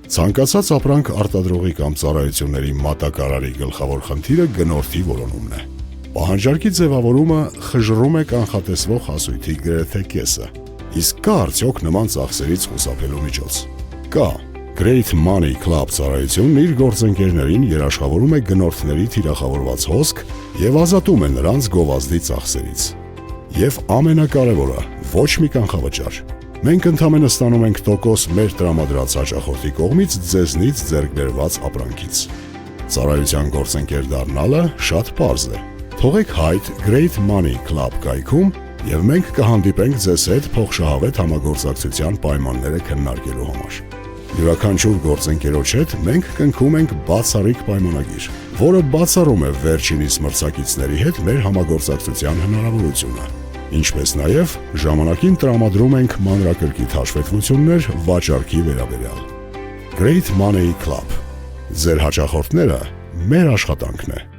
Ցանկացած ապրանք արտադրողի կամ ծառայությունների մատակարարի գլխավոր խնդիրը գնորդի որոնումն է։ Պահանջարկի ձևավորումը խժռում է կանխատեսվող հասույթի գրեթե կեսը։ Իսկ կա արդյոք նման ծախսերից խուսափելու միջոց։ Կա։ Great Money Club ծառայությունն իր գործընկերներին երաշխավորում է գնորդների թիրախավորված հոսք և ազատում է նրանց գովազդի ծախսերից։ Եվ ամենակարևորը՝ ոչ մի կանխավճար։ Մենք ընդամենը ստանում ենք տոկոս մեր տրամադրած հաճախորդի կողմից ձեզնից ձեռք բերված ապրանքից։ Ծառայության գործընկեր դառնալը շատ պարզ է։ Թողեք հայտ Great Money Club կայքում և մենք կհանդիպենք ձեզ հետ փոխշահավետ համագործակցության պայմանները քննարկելու համար։ Յուրաքանչյուր գործընկերոջ հետ մենք կնքում ենք բացառիկ պայմանագիր, որը բացառում է վերջինիս մրցակիցների հետ մեր համագործակցության հնարավորությունը, ինչպես նաև ժամանակին տրամադրում ենք մանրակրկիտ հաշվետվություններ վաճառքի վերաբերյալ։ Great Money Club. Ձեր հաճախորդները մեր աշխատանքն է։